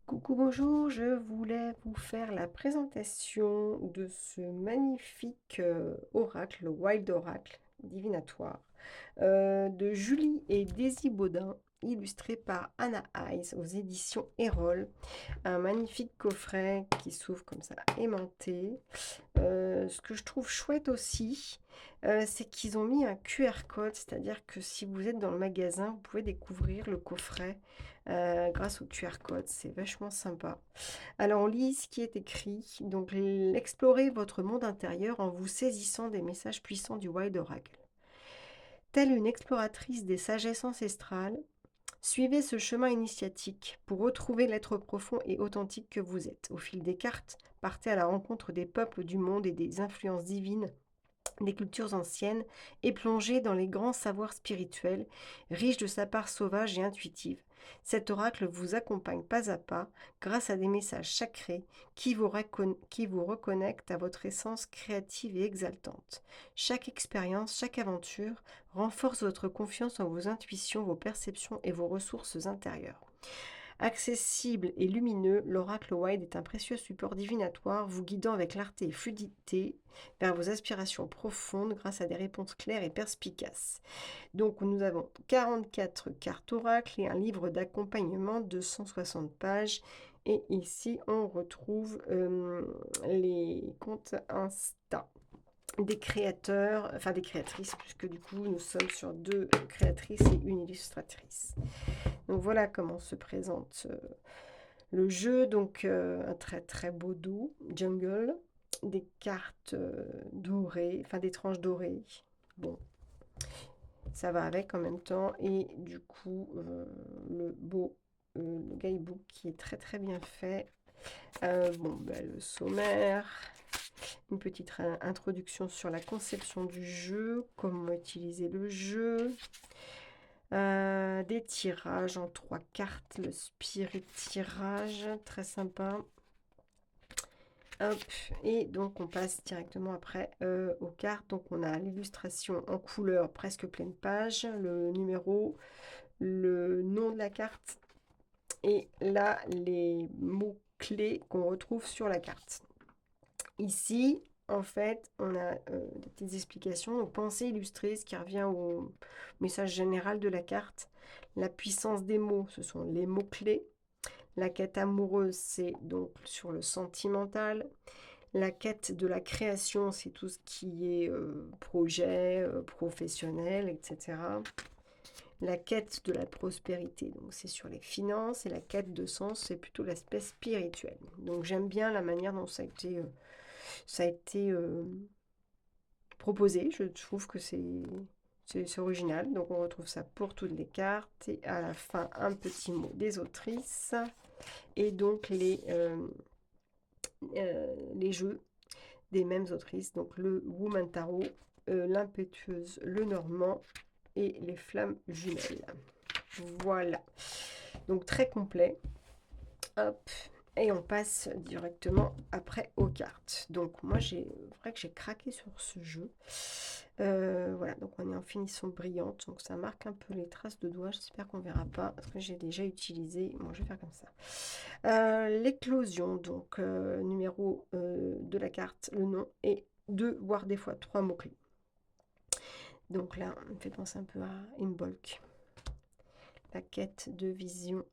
Coucou, bonjour, je voulais vous faire la présentation de ce magnifique oracle, le Wild Oracle divinatoire, de Julie et Daisy Baudin, illustré par Anna Eyes aux éditions Erol. Un magnifique coffret qui s'ouvre comme ça, aimanté. Ce que je trouve chouette aussi, c'est qu'ils ont mis un QR code, c'est-à-dire que si vous êtes dans le magasin, vous pouvez découvrir le coffret grâce au QR code. C'est vachement sympa. Alors, on lit ce qui est écrit. Donc, explorez votre monde intérieur en vous saisissant des messages puissants du Wild Oracle. Telle une exploratrice des sagesses ancestrales, suivez ce chemin initiatique pour retrouver l'être profond et authentique que vous êtes. Au fil des cartes, partez à la rencontre des peuples du monde et des influences divines des cultures anciennes et plongez dans les grands savoirs spirituels, riches de sa part sauvage et intuitive. Cet oracle vous accompagne pas à pas grâce à des messages sacrés qui vous reconnectent à votre essence créative et exaltante. Chaque expérience, chaque aventure renforce votre confiance en vos intuitions, vos perceptions et vos ressources intérieures. Accessible et lumineux, l'oracle Wild est un précieux support divinatoire vous guidant avec clarté et fluidité vers vos aspirations profondes grâce à des réponses claires et perspicaces. Donc nous avons 44 cartes oracles et un livre d'accompagnement de 160 pages. Et ici, on retrouve les comptes Insta des créateurs, enfin des créatrices, puisque du coup, nous sommes sur 2 créatrices et une illustratrice. Donc voilà comment se présente le jeu. Donc un très très beau dos, jungle, des cartes dorées, enfin des tranches dorées. Bon, ça va avec en même temps. Et du coup, le beau le guidebook qui est très très bien fait. Le sommaire, une petite introduction sur la conception du jeu, comment utiliser le jeu, des tirages en 3 cartes, le spirit tirage, très sympa. Hop, et donc on passe directement après aux cartes. Donc on a l'illustration en couleur presque pleine page, le numéro, le nom de la carte et là les mots-clés qu'on retrouve sur la carte. Ici, en fait, on a des petites explications. Donc, pensée illustrée, ce qui revient au message général de la carte. La puissance des mots, ce sont les mots-clés. La quête amoureuse, c'est donc sur le sentimental. La quête de la création, c'est tout ce qui est projet, professionnel, etc. La quête de la prospérité, donc c'est sur les finances. Et la quête de sens, c'est plutôt l'aspect spirituel. Donc j'aime bien la manière dont ça a été proposé. Je trouve que c'est original. Donc on retrouve ça pour toutes les cartes. Et à la fin, un petit mot des autrices. Et donc les jeux des mêmes autrices. Donc le Woman Tarot, l'impétueuse, le Normand et les flammes jumelles. Voilà. Donc très complet. Hop. Et on passe directement après aux cartes. Donc moi, j'ai vrai que j'ai craqué sur ce jeu. Voilà, donc on est en finition brillante. Donc ça marque un peu les traces de doigts. J'espère qu'on verra pas parce que j'ai déjà utilisé. Bon, je vais faire comme ça. L'éclosion, donc numéro de la carte, le nom et 2, voire des fois 3 mots-clés. Donc là, on me fait penser un peu à Imbolc. La quête de vision.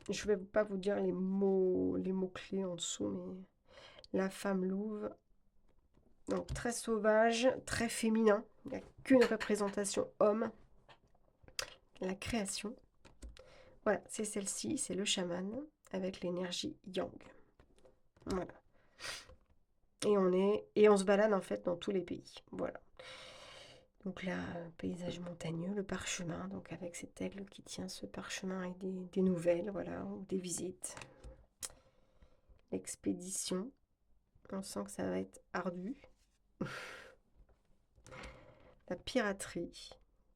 Je ne vais pas vous dire les mots-clés en dessous, mais la femme louve. Donc très sauvage, très féminin. Il n'y a qu'une représentation homme. La création. Voilà, c'est celle-ci, c'est le chaman avec l'énergie yang. Voilà. Et on se balade en fait dans tous les pays. Voilà. Donc là, paysage montagneux, le parchemin, donc avec cet aigle qui tient ce parchemin et des nouvelles, voilà, ou des visites. L'expédition. On sent que ça va être ardu. La piraterie.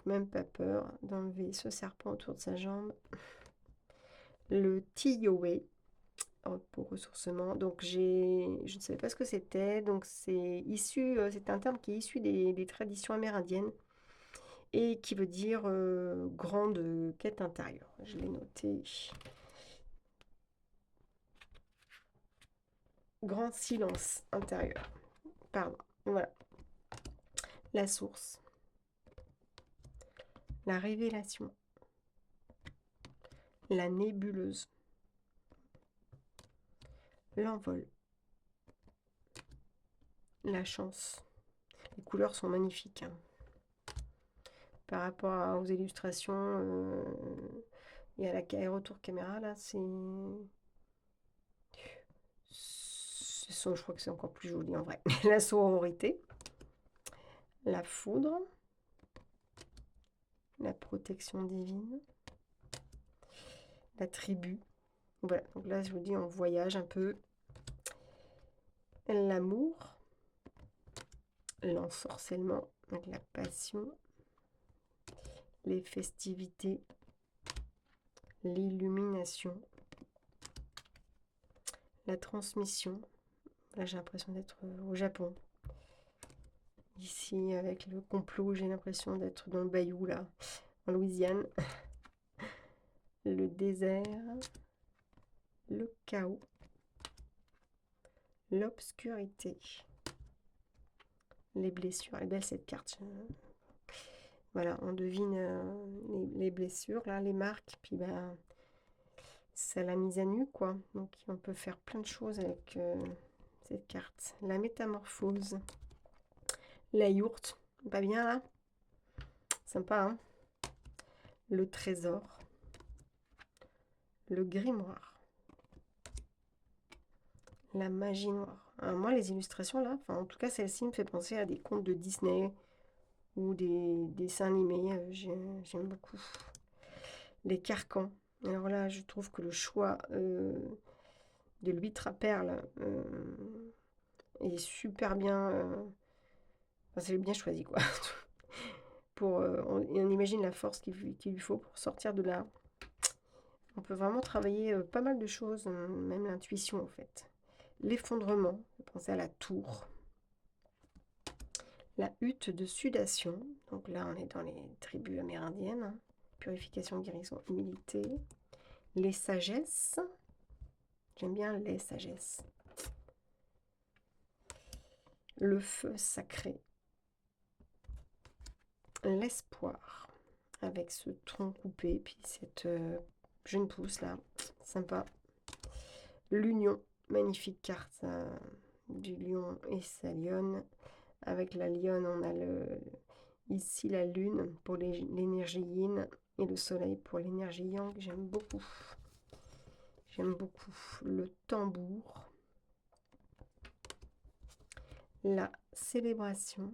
Même pas peur d'enlever ce serpent autour de sa jambe. Le Tioé pour ressourcement. Donc je ne savais pas ce que c'était. Donc c'est un terme qui est issu des traditions amérindiennes et qui veut dire grande quête intérieure. Je l'ai noté. grand silence intérieur. Pardon, voilà. La source. La révélation. La nébuleuse. L'envol. La chance. Les couleurs sont magnifiques. Hein. Par rapport aux illustrations et à la retour caméra, là, je crois que c'est encore plus joli en vrai. La sororité. La foudre. La protection divine. La tribu. Voilà, donc là, je vous dis, on voyage un peu. L'amour. L'ensorcellement. La passion. Les festivités. L'illumination. La transmission. Là, j'ai l'impression d'être au Japon. Ici, avec le complot, j'ai l'impression d'être dans le bayou, là, en Louisiane. Le désert. Le chaos. L'obscurité. Les blessures. Elle est belle, cette carte. Voilà, on devine les blessures, là, les marques. Puis, ben, ça l'a mise à nu, quoi. Donc, on peut faire plein de choses avec cette carte. La métamorphose. La yourte. Pas bien, là? Sympa, hein? Le trésor. Le grimoire. La magie noire. Alors moi, les illustrations, là, enfin, en tout cas, celle-ci me fait penser à des contes de Disney ou des dessins animés. J'aime beaucoup. Les carcans. Alors là, je trouve que le choix de l'huître à perles est super bien. Enfin, c'est bien choisi, quoi. On imagine la force qu'il lui faut pour sortir de là. On peut vraiment travailler pas mal de choses, même l'intuition, en fait. L'effondrement, pensez à la tour. La hutte de sudation, donc là on est dans les tribus amérindiennes. Hein. Purification, guérison, humilité. Les sagesses, j'aime bien les sagesses. Le feu sacré. L'espoir, avec ce tronc coupé, puis cette jeune pousse là, sympa. L'union, magnifique carte du lion et sa lionne. Avec la lionne, on a ici la lune pour l'énergie yin et le soleil pour l'énergie yang. J'aime beaucoup. J'aime beaucoup. Le tambour. La célébration.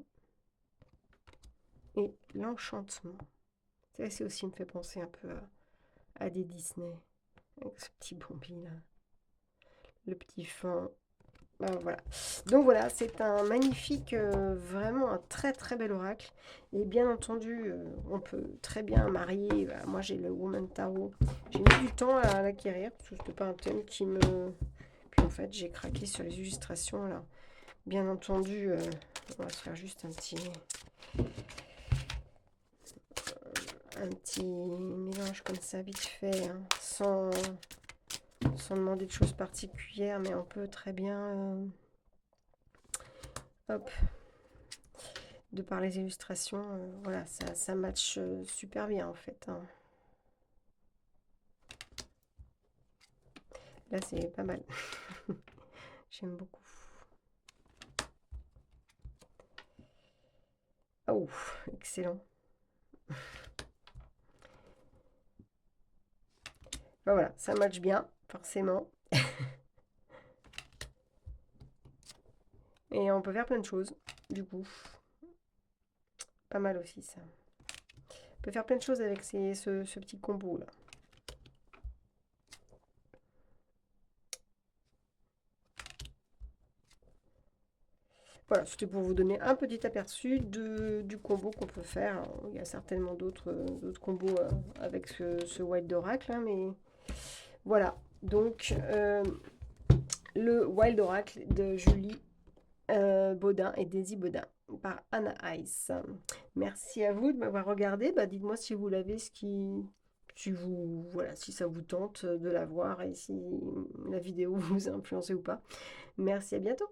Et l'enchantement. Ça aussi me fait penser un peu à des Disney. Avec ce petit bombi là. Le petit fan. Ben, voilà. Donc voilà, c'est un magnifique, vraiment un très très bel oracle. Et bien entendu, on peut très bien marier. Moi j'ai le Woman Tarot. J'ai mis du temps à l'acquérir parce que c'était pas un thème qui me. Puis en fait, j'ai craqué sur les illustrations là. Bien entendu, on va se faire juste un petit mélange comme ça vite fait, hein, sans demander de choses particulières, mais on peut très bien. Hop, de par les illustrations, voilà, ça match super bien en fait. Hein. Là, c'est pas mal. J'aime beaucoup. Oh, excellent. Ben voilà, ça match bien, forcément. Et on peut faire plein de choses, du coup. Pas mal aussi, ça. On peut faire plein de choses avec ce petit combo, là. Voilà, c'était pour vous donner un petit aperçu du combo qu'on peut faire. Alors, il y a certainement d'autres combos avec ce Wild Oracle, hein, mais voilà. Donc, le Wild Oracle de Julie Baudin et Daisy Baudin par Anna Ice. Merci à vous de m'avoir regardé. Bah, dites-moi si vous l'avez, ce qui si voilà, si ça vous tente de la voir et si la vidéo vous a influencé ou pas. Merci, à bientôt.